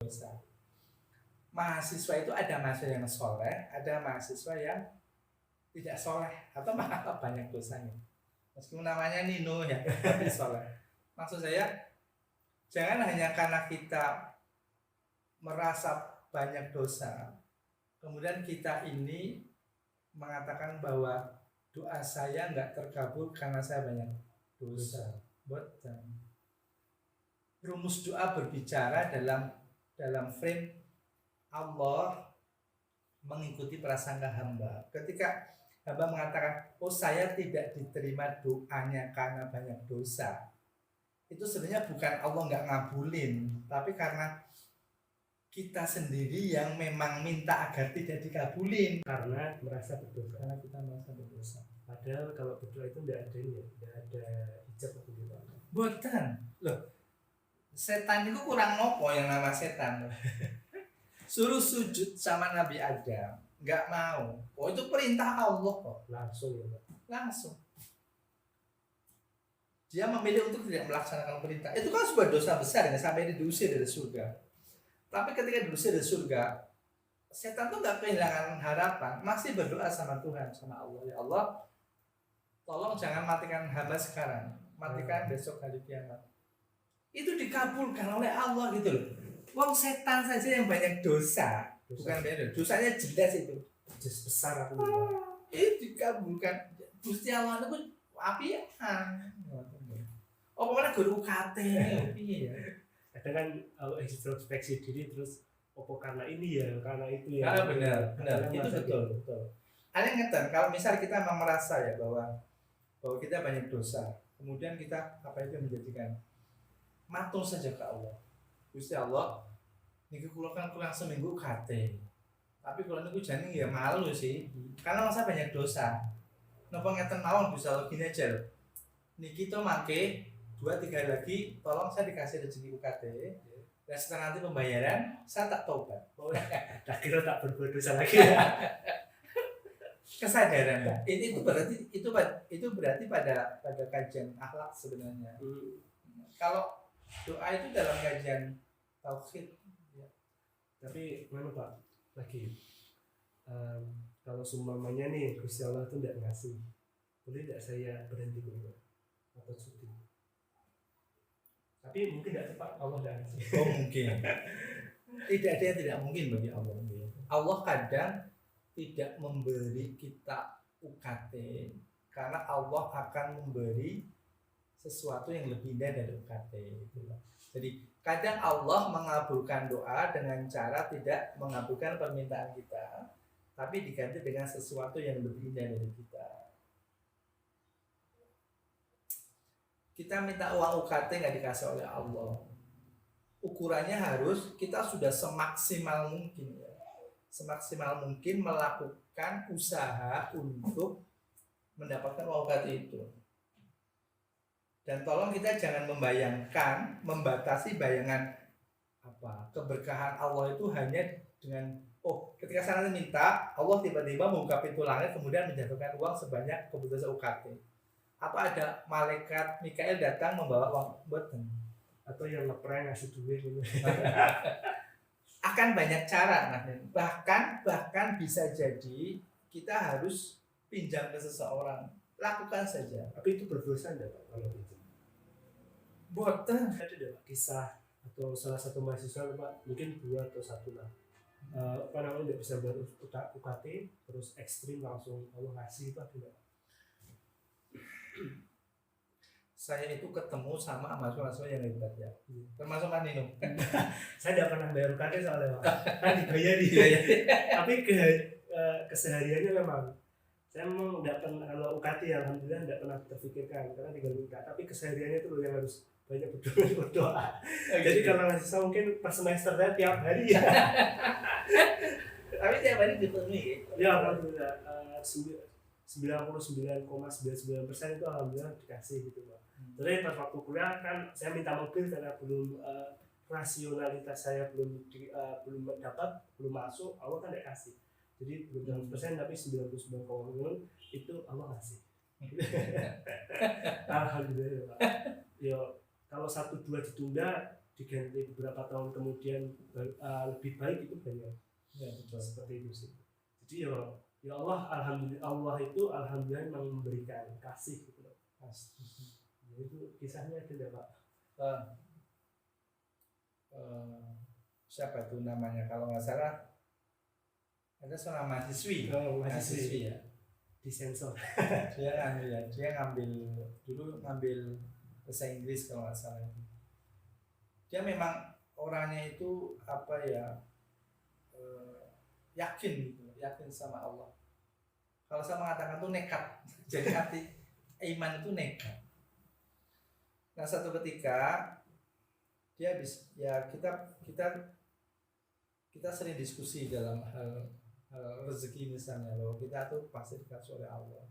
dosa. Mahasiswa itu ada mahasiswa yang soleh, ada mahasiswa yang tidak soleh atau malah banyak dosanya. Meskipun namanya Nino ya, tapi soleh. Maksud saya, jangan hanya karena kita merasa banyak dosa, kemudian kita ini mengatakan bahwa doa saya nggak terkabul karena saya banyak dosa. Betul. Rumus doa berbicara dalam frame Allah mengikuti prasangka hamba. Ketika hamba mengatakan, oh saya tidak diterima doanya karena banyak dosa, itu sebenarnya bukan Allah nggak ngabulin, tapi karena kita sendiri yang memang minta agar tidak dikabulin karena merasa berdosa. Karena kita merasa berdosa. Padahal kalau berdoa itu tidak ada ini, tidak ada hijab atau gitu. Bukan loh. Setan itu kurang nopo yang nama setan. Suruh sujud sama Nabi Adam, nggak mau. Oh itu perintah Allah kok. Langsung ya Pak. Langsung. Dia memilih untuk tidak melaksanakan perintah. Itu kan sebuah dosa besar ya, sampai diusir dari surga. Tapi ketika diusir dari surga, setan tuh nggak kehilangan harapan, masih berdoa sama Tuhan, sama Allah. Ya Allah, tolong jangan matikan hamba sekarang, matikan besok hari kiamat. Itu dikabulkan oleh Allah gitu loh. Wong setan saja yang banyak dosa. Bukan beda, dosanya jelas itu. Jelas besar aku. Itu dikabulkan. Gusti Allah itu api ya. Oh pokoknya guru UKT. Iya. Kadang kan kalau introspeksi diri terus apa karena ini ya, karena itu ya. Benar. Itu betul. Ada yang ngeten, kalau misal kita memang merasa ya bahwa kita banyak dosa, kemudian kita apa itu menjadikan matur saja ke Allah. Gusti Allah, niki kula kan kurang seminggu kate. Tapi kalau niku jane ya malu sih. Karena masa banyak dosa. Napa ngeten mawon bisa login aja loh. Niki to mangke 2-3 hari lagi tolong saya dikasih rezeki UKT. Dan setelah nanti pembayaran saya tak tobat. Tak kira tak berbuat dosa lagi. Kesadaran Mbak. Itu berarti pada kajian akhlak sebenarnya. Kalau doa itu dalam kajian tauhid ya. Tapi mana Pak lagi kalau seumpamanya nih Gusti Allah itu tidak ngasih, boleh tidak saya berhenti berdoa atau cuti? Tapi mungkin tidak tepat, Allah tidak ngasih. Oh mungkin. Tidak ada yang tidak mungkin bagi Allah. Allah kadang tidak memberi kita UKT karena Allah akan memberi sesuatu yang lebih indah dari UKT gitu. Jadi kadang Allah mengabulkan doa dengan cara tidak mengabulkan permintaan kita, tapi diganti dengan sesuatu yang lebih indah dari kita. Kita minta uang UKT nggak dikasih oleh Allah. Ukurannya harus kita sudah semaksimal mungkin ya. Semaksimal mungkin melakukan usaha untuk mendapatkan uang UKT itu. Dan tolong kita jangan membatasi bayangan keberkahan Allah itu hanya dengan ketika saya minta Allah tiba-tiba membuka pintu langit kemudian menjatuhkan uang sebanyak kebutuhan UKT. Atau ada malaikat Mikael datang membawa uang beten. Atau yang ngeprank ngasih duit gitu. Akan banyak cara, bahkan bisa jadi kita harus pinjam ke seseorang. Lakukan saja. Tapi itu berdosa enggak Pak kalau pinjam? Boten. Ada kisah atau salah satu mahasiswa Pak, mungkin 2 atau 1 lah. Namanya tidak bisa bayar UKT, terus ekstrim langsung Allah ngasih Pak tidak? Saya itu ketemu sama mahasiswa yang hebat ya. Termasuk kan Nino. Saya tidak pernah bayar UKT soalnya Pak. Kan dibayari. Tapi kesehariannya memang saya memang tidak pernah, kalau UKT alhamdulillah tidak pernah terfikirkan karena tinggal minta, tapi kesehariannya itu yang harus banyak berdoa. Jadi kalau mahasiswa mungkin per semester saya tiap hari ya. Tapi tiap hari dipenuhi ya alhamdulillah 99,99% itu alhamdulillah dikasih gitu Pak. Jadi pas waktu kuliah kan saya minta mobil karena belum rasionalitas saya belum dapat, belum masuk, Allah kan tidak kasih. Jadi belum 100% tapi 99,9% itu Allah ngasih. Alhamdulillah Pak. Ya kalau 1-2 ditunda diganti beberapa tahun kemudian lebih baik itu banyak. Ya betul. Seperti itu sih. Jadi ya Allah, alhamdulillah, Allah itu alhamdulillah memang memberikan kasih gitu loh. Pasti. Ya, itu kisahnya ada nggak Pak? Siapa tuh namanya kalau nggak salah ada seorang mahasiswi. Mahasiswi ya. Disensor. Dia ngambil bahasa Inggris kalau nggak salah. Dia memang orangnya itu apa ya, yakin sama Allah. Kalau saya mengatakan tuh nekat. Jadi arti iman itu nekat. Nah satu ketika dia kita sering diskusi dalam hal rezeki misalnya, loh kita tuh pasti dikasih oleh Allah.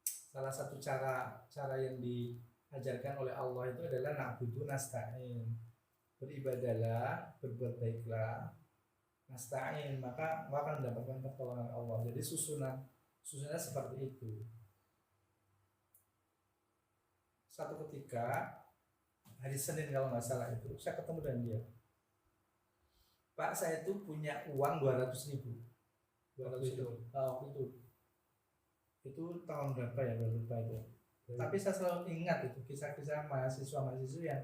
Salah satu cara yang diajarkan oleh Allah itu adalah na'budu nasta'in, beribadalah, berbuat baiklah, nasta'in, maka akan mendapatkan pertolongan Allah. Jadi susunannya seperti itu. Satu ketika hari Senin kalau nggak salah itu saya ketemu dengan dia. Pak, saya itu punya uang 200.000. 200.000. Itu tahun berapa ya, lupa itu. Tapi saya selalu ingat itu kisah-kisah mahasiswa yang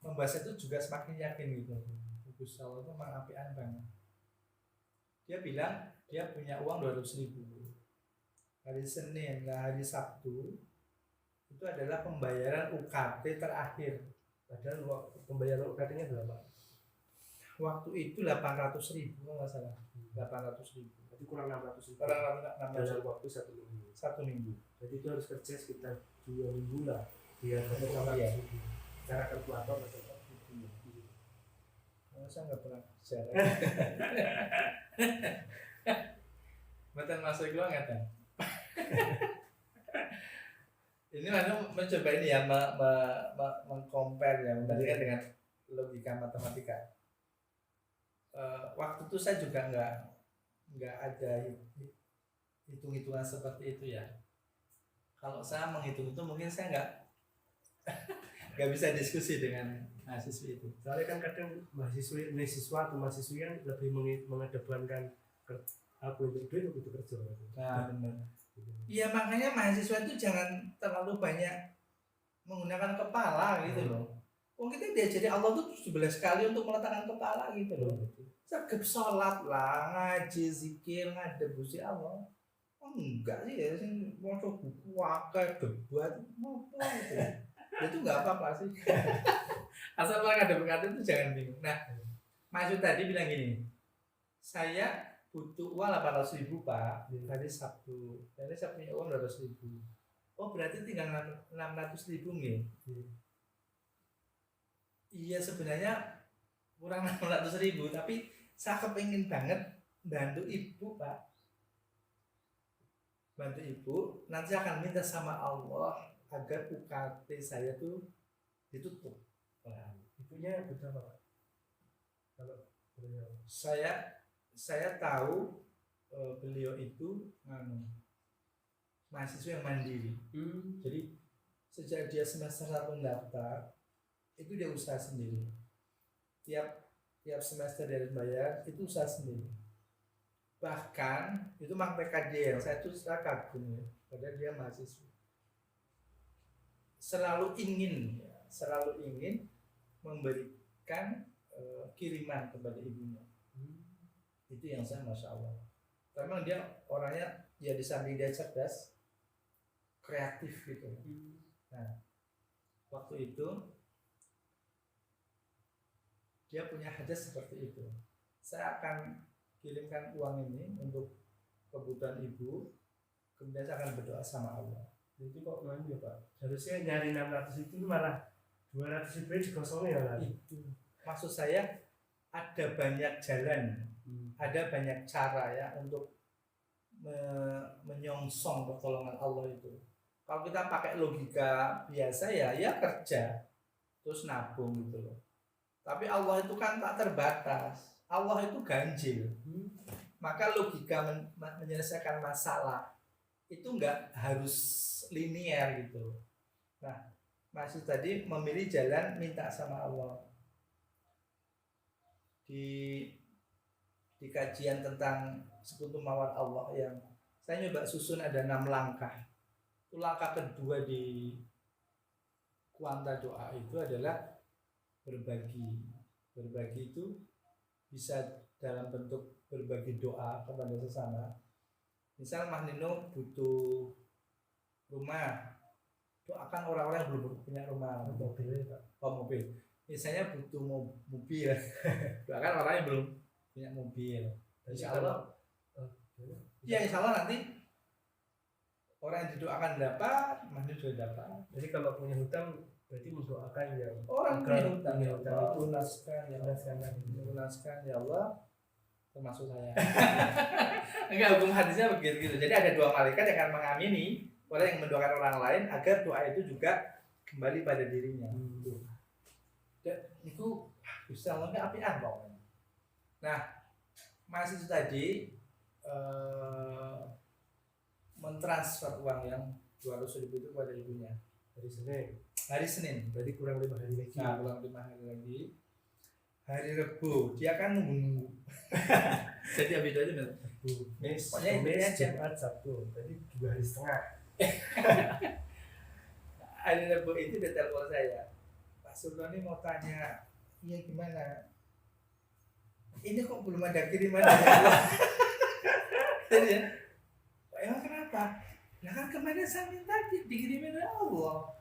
membahas itu juga semakin yakin gitu. Gus Allah itu memang apian banget. Dia bilang dia punya uang 200.000. Hari Senin, hari Sabtu itu adalah pembayaran UKT terakhir. Padahal pembayaran UKT-nya berapa? Waktu itu 800.000 kalau nggak salah. 800.000. Berarti kurang 600.000. Kurang 600.000 dalam waktu 1 minggu. 1 minggu. Jadi itu harus kerja sekitar 2 minggu lah. Biar dapat 600.000. Cara kalkulator atau gitu. Kalau saya nggak pernah kerja. Betul masuk gua nggak tahu. Ini mana mencoba ini ya, mengcompare ya, membandingkan dengan logika matematika. Waktu itu saya juga nggak ada hitung-hitungan seperti itu ya. Kalau saya menghitung itu mungkin saya nggak bisa diskusi dengan mahasiswa itu. Soalnya kan kadang mahasiswa atau mahasiswi yang lebih mengedepankan aku untuk duit untuk kerja. Nah benar. Iya makanya mahasiswa itu jangan terlalu banyak menggunakan kepala gitu loh. Kita diajari Allah tuh 11 kali untuk meletakkan kepala gitu loh. Segep sholat lah, ngaji, zikir, ngadebusi Allah. Enggak sih ya, sih mau buku wakil, debat, apa gitu. Itu nggak apa-apa sih. Asal orang ada itu jangan bingung. Nah, Mas tadi bilang gini, saya butuh uang 800.000 Pak hari Sabtu. Jadi saya punya uang 200.000. Oh berarti tinggal 600.000 nih. Iya sebenarnya kurang 600.000, tapi saya kepingin banget bantu ibu Pak. Bantu ibu, nanti akan minta sama Allah agar UKT saya tuh ditutup. Nah, Ibunya berapa Pak? Kalau saya tahu beliau itu mahasiswa yang mandiri. Jadi sejak dia semester 1 daftar itu dia usaha sendiri. Tiap semester dia bayar itu usaha sendiri. Bahkan itu makna dia yang saya kagum ya, padahal dia mahasiswa. Selalu ingin memberikan kiriman kepada ibunya. Itu yang saya masya Allah. Memang dia orangnya ya di samping dia cerdas, kreatif gitu. Nah, waktu itu dia punya hadas seperti itu. Saya akan kirimkan uang ini untuk kebutuhan ibu, kemudian saya akan berdoa sama Allah. Itu kok manja Pak? Harusnya nyari 600 itu malah 200 itu dikosongin ya kan? Itu maksud saya ada banyak jalan. Ada banyak cara ya untuk menyongsong pertolongan Allah itu. Kalau kita pakai logika biasa ya kerja terus nabung gitu loh. Tapi Allah itu kan tak terbatas. Allah itu ganjil. Maka logika menyelesaikan masalah itu enggak harus linier gitu. Nah, maksud tadi memilih jalan minta sama Allah. di kajian tentang sekutu mawar Allah yang saya nyoba susun ada 6 langkah. Itu langkah kedua di kuanta doa itu adalah berbagi. Berbagi itu bisa dalam bentuk berbagi doa kepada sesama. Misal Mas Nino butuh rumah, doakan orang-orang yang belum punya rumah. Mobil, Pak. Oh, mobil. Misalnya butuh mobil, doakan orang yang belum punya mobil. Insya Allah, ya insya Allah nanti orang yang didoakan dapat, Mas Nino juga dapat. Jadi kalau punya hutang berarti mendoakan yang Orang punya hutang punya hutang itu lunaskan ya Allah, lunaskan ya Allah, termasuk saya. Enggak, hukum hadisnya begitu. Jadi ada 2 malaikat yang akan mengamini orang yang mendoakan orang lain agar doa itu juga kembali pada dirinya. Dan itu bisa Allahnya apian pokoknya. Nah, Mas itu tadi mentransfer uang yang 200.000 itu kepada ibunya hari Senin. berarti kurang 5 hari lagi. Nah, kurang 5 hari lagi. Hari Rebu dia kan nunggu. Jadi habis itu aja Rebu. Pokoknya intinya Jumat, Sabtu. Tadi 2 hari setengah. Hari Rebu itu dia telepon saya. Pak Sultan ini mau tanya, iya gimana? Ini kok belum ada kiriman dari Allah? Jadi ya, emang kenapa? Ya kan kemarin saya minta dikirimin dari Allah.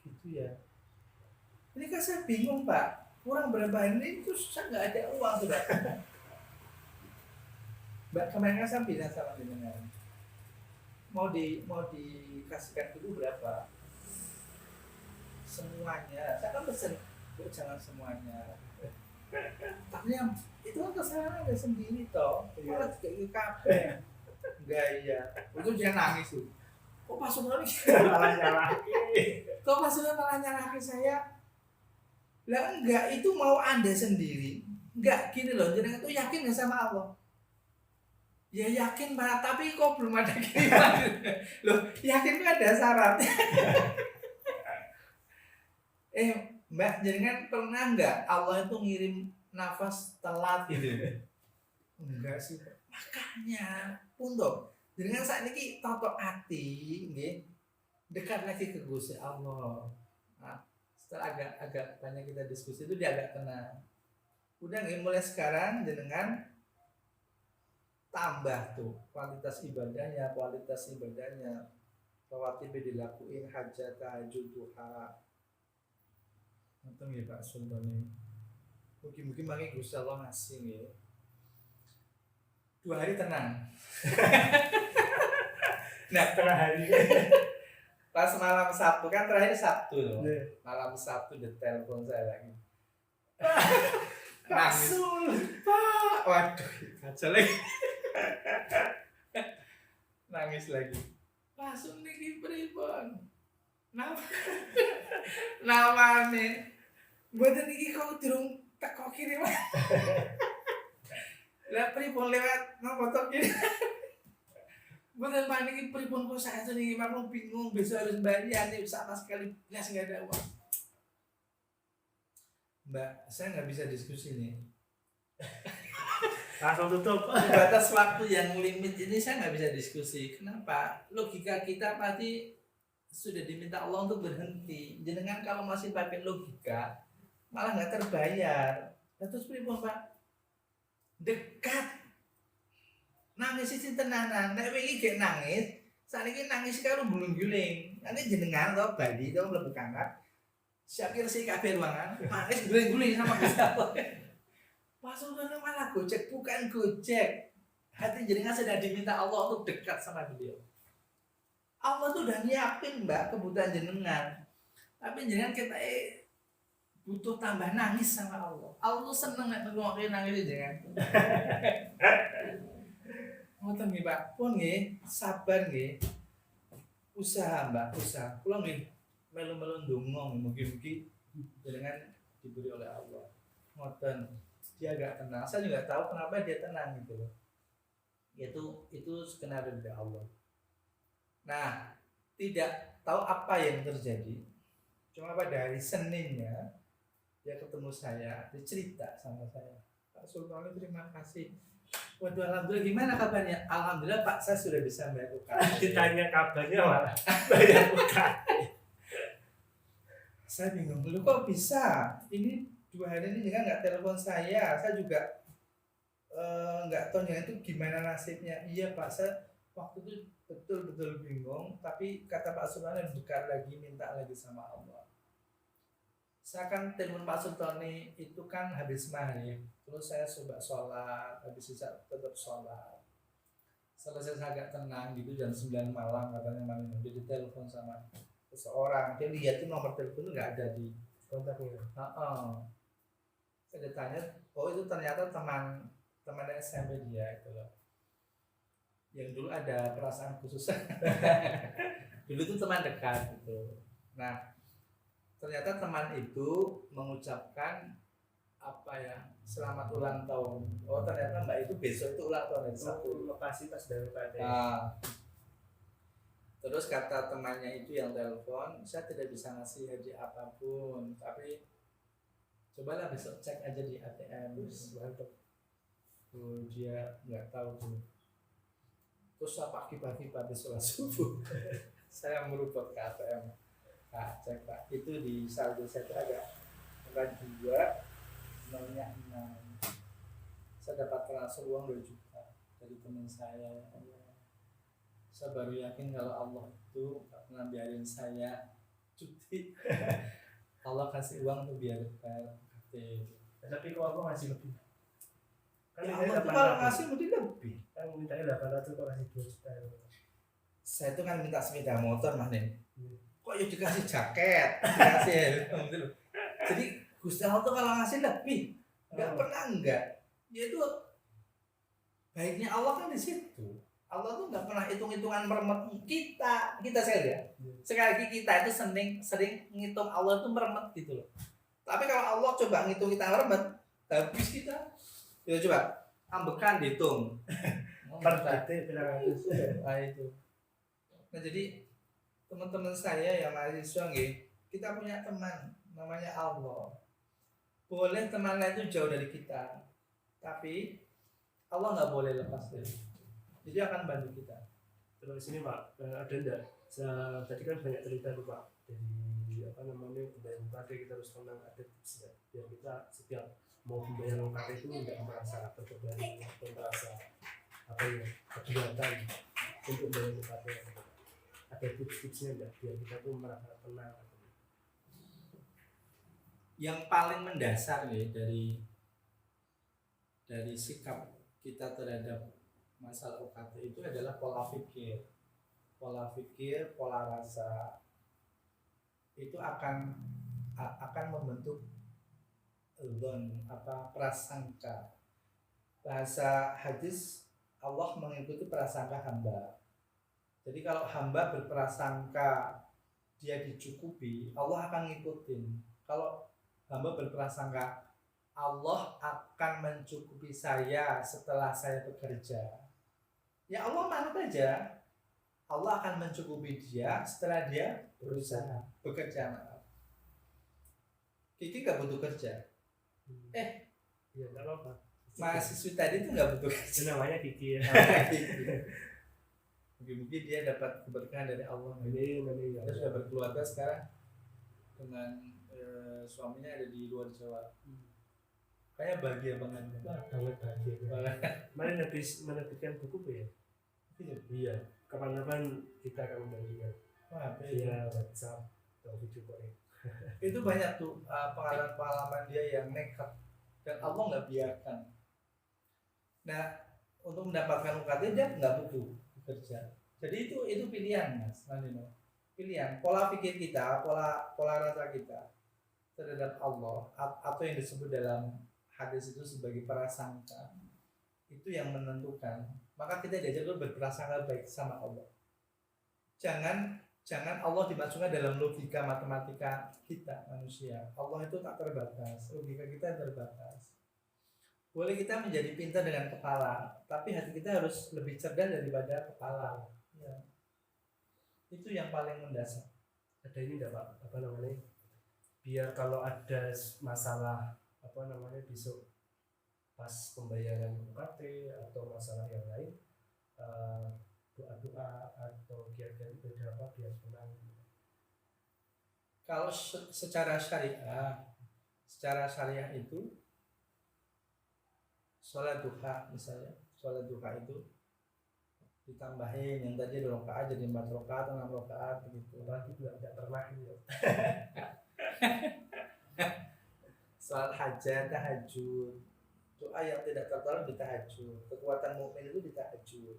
Gitu ya. Ini kan saya bingung Pak. Kurang berapa hari ini terus saya nggak ada uang sudah. Mbak kemarin kan saya bilang sama jenengan mau dikasihkan dulu berapa? Semuanya. Saya kan pesen, jangan semuanya. Tapi yang itu kan kesalahan Anda sendiri toh. Malah juga itu kabeh. Enggak iya. Itu dia nangis tuh. Kok Pak Sultan Malah nyalahin. Kok Pak Sultan malah nyalahin saya? Lah enggak, itu mau Anda sendiri. Enggak, gini loh, jenengan itu yakin nggak sama Allah? Ya yakin Pak, tapi kok belum ada kiriman. Loh, yakin kan ada syarat. Mbak, jenengan pernah enggak Allah itu ngirim nafas telat gitu? Enggak sih. Makanya pundok. Jenengan saat ini toto hati, nggih. Dekat lagi ke Gusti Allah. Nah, setelah agak banyak kita diskusi itu dia agak tenang. Udah nggih, mulai sekarang jenengan tambah tuh kualitas ibadahnya. Rawatib dilakuin, hajat, tahajud, duha. Nonton ya Pak Sultan ini. Mungkin makin Gusti Allah ngasih ya. 2 hari tenang. Nah, Setengah hari. pas malam Sabtu kan terakhir Sabtu loh. Yeah. Malam Sabtu dia telepon saya lagi. Nangis. Pak, waduh, kacau lagi. Nangis lagi. Langsung niki pripun? Namane. Mboten iki kok durung teko kiriman. Lah pripun lewat napa to kiri? Mboten Pak niki pripun kok saya niki maklum bingung besok harus bayar nih sama sekali nggak ada uang. Mbak, saya nggak bisa diskusi nih. Langsung tutup. Di batas waktu yang limit ini saya nggak bisa diskusi. Kenapa? Logika kita pasti sudah diminta Allah untuk berhenti. Jenengan kalau masih pakai logika, malah nggak terbayar. Terus pripun Pak? Dekat. Nangis sih tenanan. Nek wingi gek nangis, saiki nangis karo gulung-guling. Nanti jenengan to Bali to mlebu kamar. Syakir sih kabeh ruangan, nangis guling-guling sama Gusti Allah. Pas udah malah Gojek, bukan Gojek. Hati jenengan sedang diminta Allah untuk dekat sama beliau. Allah tuh udah nyiapin Mbak kebutuhan jenengan. Tapi jenengan kita butuh tambah nangis sama Allah. Allah tuh seneng nek ngrungokne nangis jenengan. Ngoten nggih Pak, pun nggih, sabar nggih. Usaha Mbak, usaha. Kula nggih melu-melu ndonga mugi-mugi jenengan diberi oleh Allah. Ngoten. Dia agak tenang. Saya juga tahu kenapa dia tenang gitu loh. Itu skenario dari Allah. Nah, tidak tahu apa yang terjadi. Cuma pada hari Seninnya dia ketemu saya, dia cerita sama saya, Pak Sultoni terima kasih. Waduh, alhamdulillah, gimana kabarnya? Alhamdulillah Pak, saya sudah bisa bayar UKT. Ditanya kabarnya malah bayar UKT. Saya bingung, lu kok bisa? Ini 2 hari ini juga nggak telepon saya juga nggak tahu itu gimana nasibnya. Iya Pak, saya waktu itu betul-betul bingung, tapi kata Pak Sultoni buka lagi, minta lagi sama Allah. Saya kan telepon Pak Sultoni itu kan habis maghrib, terus saya coba sholat, habis itu tetap sholat. Selesai saya agak tenang gitu, jam 9 malam katanya malam itu ditelepon sama seseorang, dia lihat tuh nomor telepon nggak ada di Kontaknya. Saya tanya, oh itu ternyata teman SMP dia itu loh, yang dulu ada perasaan khusus. Dulu tuh teman dekat gitu. Nah, ternyata teman itu mengucapkan apa ya, selamat ulang tahun. Oh ternyata mbak itu besok itu ulang tahun yang satu. Lokasi pas dari UKT. Terus kata temannya itu yang telepon, saya tidak bisa ngasih hadiah apapun, tapi cobalah besok cek aja di ATM. Mantap. Dia nggak tahu tuh. Terus pagi-pagi pada sholat subuh, saya merubah ke ATM. Nah, cek Pak, itu di saldo saya itu ada angka 2, nomornya 6. Saya dapat transfer uang 2 juta dari teman saya. Saya baru yakin kalau Allah itu gak pernah biarin saya cuti. Allah kasih uang tuh biar Tapi kok aku masih lebih. Kan ya Allah tuh kalau ngasih mesti lebih. Kan mintanya 800 kok kasih 2 juta. Saya tuh kan minta sepeda motor Mas Nen. Kok ya dikasih jaket, dikasih helm gitu. Jadi Gusti Allah tuh kalau ngasih lebih, nggak pernah enggak. Ya itu baiknya Allah kan di situ. Allah tuh nggak pernah hitung-hitungan meremet kita sekali ya. Sekali lagi kita itu sering ngitung Allah itu meremet gitu loh. Tapi kalau Allah coba ngitung kita meremet, habis kita. Ya coba ambekan dihitung. Per detik bilang itu. Nah jadi teman-teman saya yang mahasiswa kita punya teman namanya Allah. Boleh teman lain itu jauh dari kita, tapi Allah nggak boleh lepas dari. Jadi akan bantu kita. Terus ini Pak, ada enggak? Tadi kan banyak cerita tuh Pak dari apa namanya pembayaran UKT, kita harus tenang, ada tips ya, biar kita setiap mau membayar UKT itu nggak merasa terbebani atau merasa apa ya keberatan untuk membayar UKT. Ada tips-tipsnya enggak biar kita tuh merasa tenang? Yang paling mendasar ya dari sikap kita terhadap masalah UKT itu adalah pola pikir, pola rasa itu akan membentuk prasangka. Bahasa hadis, Allah mengikuti prasangka hamba. Jadi kalau hamba berprasangka dia dicukupi, Allah akan ngikutin. Kalau hamba berprasangka Allah akan mencukupi saya setelah saya bekerja, ya Allah manut aja. Allah akan mencukupi dia setelah dia bekerja. Kiki gak butuh kerja. Ya nggak apa-apa. Mahasiswi tadi itu gak butuh kerja. Namanya Kiki ya. Mungkin dia dapat keberkahan dari Allah. Dia sudah berkeluarga sekarang dengan suaminya ada di luar Jawa. Kayak bahagia banget. Banget bahagia. Kemarin habis menerbitkan buku ya? Iya. Kapan-kapan kita akan membagikan. Via WhatsApp atau video call. Itu banyak tuh pengalaman dia yang nekat dan Allah nggak biarkan. Nah, untuk mendapatkan UKT dia nggak butuh bekerja. Jadi itu pilihan Mas Nandino. Pilihan pola pikir kita, pola rasa kita terhadap Allah atau yang disebut dalam hadis itu sebagai prasangka, itu yang menentukan. Maka kita diajar berprasangka baik sama Allah. Jangan Allah dimasukkan dalam logika matematika kita manusia. Allah itu tak terbatas, logika kita terbatas. Boleh kita menjadi pintar dengan kepala, tapi hati kita harus lebih cerdas daripada kepala. Itu yang paling mendasar. Ada ini enggak Pak? Apa namanya? biar kalau ada masalah apa namanya besok pas pembayaran UKT atau masalah yang lain, doa-doa atau kiat-kiat ibadah apa biar tenang. Kalau secara syariah itu sholat duha misalnya, sholat duha itu ditambahin yang tadi 2 rakaat jadi 4 rakaat atau 6 rakaat begitu. Lagi juga tidak pernah gitu. Sholat hajat, tahajud, doa yang tidak tertolong di tahajud, kekuatan mukmin itu di tahajud.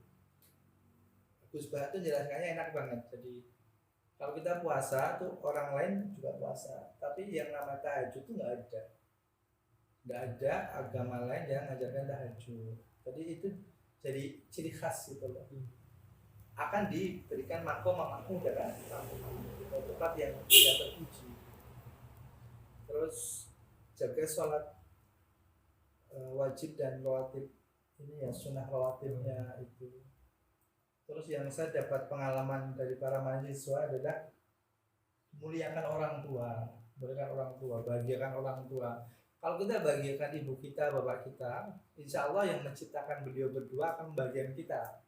Gus Bah itu jelaskannya enak banget. Jadi kalau kita puasa tuh orang lain juga puasa, tapi yang nama tahajud tuh nggak ada agama lain yang mengajarkan tahajud. Jadi itu jadi ciri khas gitu loh. Akan diberikan makom kan, tempat yang tidak terpuji. Terus jaga sholat wajib dan rawatib ini ya, sunnah rawatibnya itu. Terus yang saya dapat pengalaman dari para mahasiswa adalah muliakan orang tua, bahagiakan orang tua. Kalau kita bahagiakan ibu kita, bapak kita, insya Allah yang menciptakan beliau berdua akan membahagiakan kita.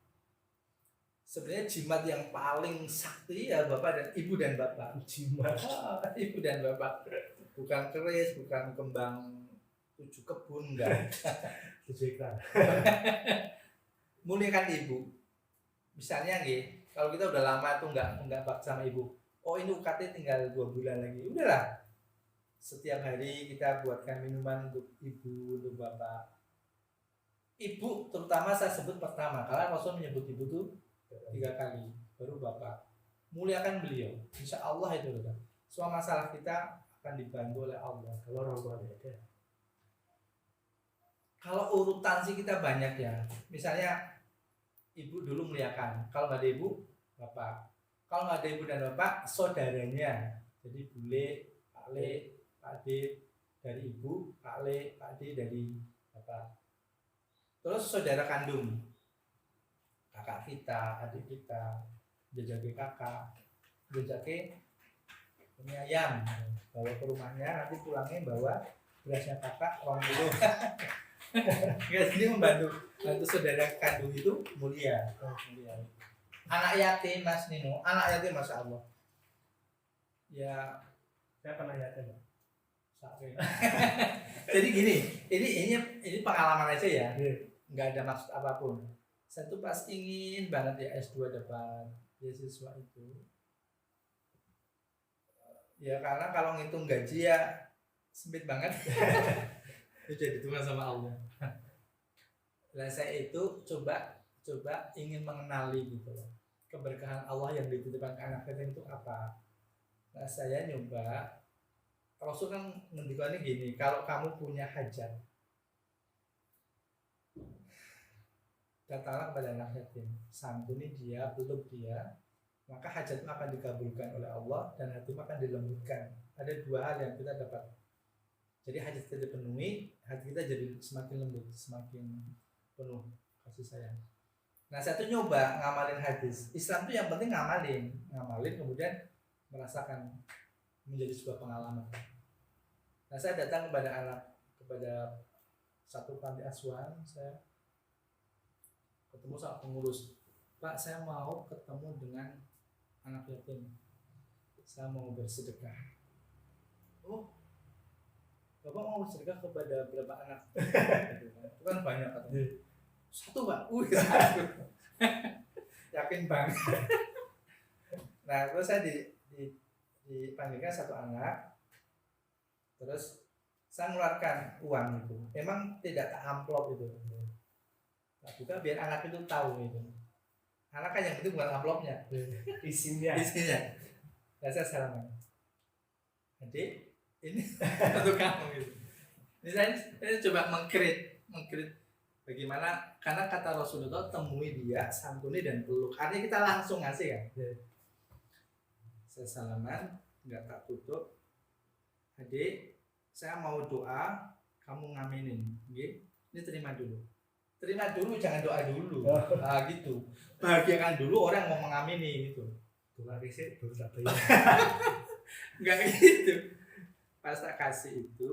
Sebenarnya jimat yang paling sakti ya bapak dan ibu dan bapak. Jimat Ibu dan bapak, bukan keris, bukan kembang 7 kebun, enggak. 7 hektar. Muliakan ibu. Misalnya nih, kalau kita udah lama tuh nggak bakti sama ibu, oh ini UKT tinggal 2 bulan lagi, udahlah. Setiap hari kita buatkan minuman untuk ibu, untuk bapak. Ibu terutama saya sebut pertama, karena Rasul menyebut ibu tuh 3 kali, baru bapak. Muliakan beliau, insya Allah itu udah. Semua masalah kita akan dibantu oleh Allah. Kalau orang tua ada. Kalau urutan sih kita banyak ya, misalnya ibu dulu muliakan, kalau nggak ada ibu, bapak. Kalau nggak ada ibu dan bapak, saudaranya. Jadi bule, Pak Le, Pak D dari ibu, Pak Le, Pak D dari bapak. Terus saudara kandung, kakak kita, adik kita, jajaki kakak, jajaki punya ayam, bawa ke rumahnya, nanti pulangnya bawa berasnya kakak, orang dulu. Jadi membantu saudara kandung itu mulia. Anak yatim Mas Nino, anak yatim Masya Allah. Ya, Saya pernah yatim. jadi gini, ini pengalaman aja ya, nggak ada maksud apapun. Saya tuh pas ingin banget ya S2 dapat beasiswa itu. Ya karena kalau ngitung gaji ya sempit banget. Itu jadi Tuhan sama Allah. Nah saya itu coba ingin mengenali gitu loh, keberkahan Allah yang dititipkan ke anak yatim itu apa. Nah saya nyoba, Rasul kan ngendikannya gini, kalau kamu punya hajat, datanglah kepada anak yatim, santuni dia, peluk dia, maka hajatmu akan dikabulkan oleh Allah dan hatimu akan dilembutkan. Ada 2 hal yang kita dapat. Jadi hajat kita dipenuhi, hati kita jadi semakin lembut, semakin penuh kasih sayang. Nah saya tuh nyoba ngamalin hadis. Islam tuh yang penting ngamalin kemudian merasakan, menjadi sebuah pengalaman. Nah saya datang kepada satu panti asuhan, saya ketemu sama pengurus, Pak saya mau ketemu dengan anak yatim, saya mau bersedekah. Oh Bapak mau bersedekah kepada berapa anak? Itu kan banyak katanya. 1 Pak, 1. Yakin banget. Nah terus saya dipanggilkan 1 anak, terus saya mengeluarkan uang itu, memang tidak tak amplop itu, nah, juga biar anak itu tahu itu, anak kan yang penting bukan amplopnya, isinya. Nah saya salaman, jadi ini untuk kamu gitu. Ini saya coba mengkrit bagaimana, karena kata Rasulullah temui dia, santuni dan peluk, artinya kita langsung ngasih kan. Saya salaman, nggak tak tutup, adik saya mau doa, kamu ngaminin, okay? Ini terima dulu, jangan doa dulu. Nah, gitu, bahagiakan dulu orang mau mengamini gitu. Doa risik baru tak bayar. Nggak gitu. pas tak kasih itu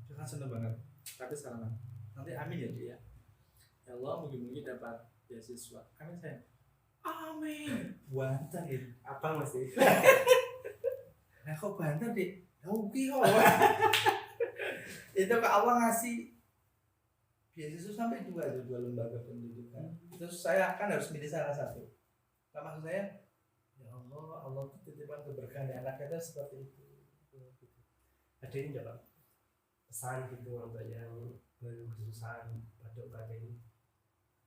dia kan seneng banget, tapi salaman nanti amin ya dia, ya Allah mungkin dapat beasiswa, amin saya, amin banter itu, Apa masih? nah kok banter deh, rugi kok. Itu ke Allah ngasih beasiswa sampai dua lembaga pendidikan, terus saya kan harus milih salah satu. Nah, maksud saya, ya Allah tuh titipan keberkahan anak kita seperti itu. Ada ini enggak Pak? Pesan gitu untuk yang baru kesusahan pada UKT ini,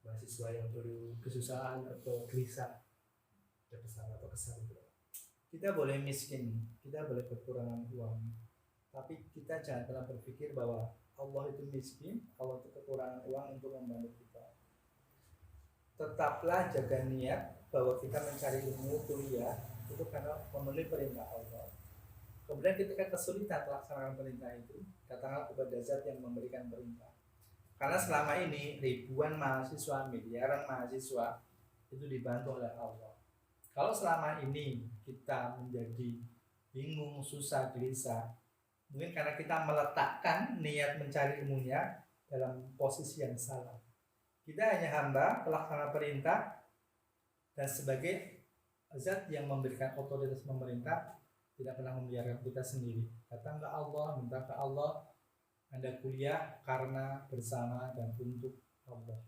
mahasiswa yang baru kesusahan atau gelisah, ada pesan atau kesan gitu Pak? Kita boleh miskin, kita boleh kekurangan uang, tapi kita jangan pernah berpikir bahwa Allah itu miskin, Allah itu kekurangan uang untuk membantu kita. Tetaplah jaga niat bahwa kita mencari ilmu kuliah itu karena memenuhi perintah Allah. Kemudian ketika kesulitan melaksanakan perintah itu, datanglah kepada Zat yang memberikan perintah. Karena selama ini ribuan mahasiswa, miliaran mahasiswa itu dibantu oleh Allah. Kalau selama ini kita menjadi bingung, susah, gelisah, mungkin karena kita meletakkan niat mencari ilmunya dalam posisi yang salah. Kita hanya hamba pelaksana perintah dan sebagai Zat yang memberikan otoritas pemerintah, tidak pernah membiarkan kita sendiri. Datang ke Allah, minta ke Allah, Anda kuliah karena bersama dan untuk Allah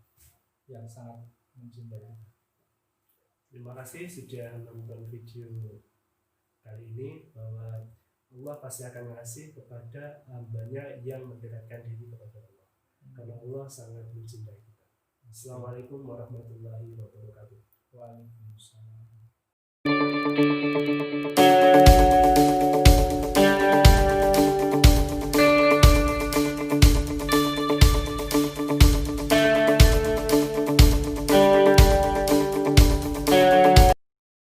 yang sangat mencintai. Terima kasih sudah menonton video kali ini, bahwa Allah pasti akan ngasih kepada hambanya yang mendekatkan diri kepada Allah, karena Allah sangat mencintai kita. Assalamualaikum warahmatullahi wabarakatuh.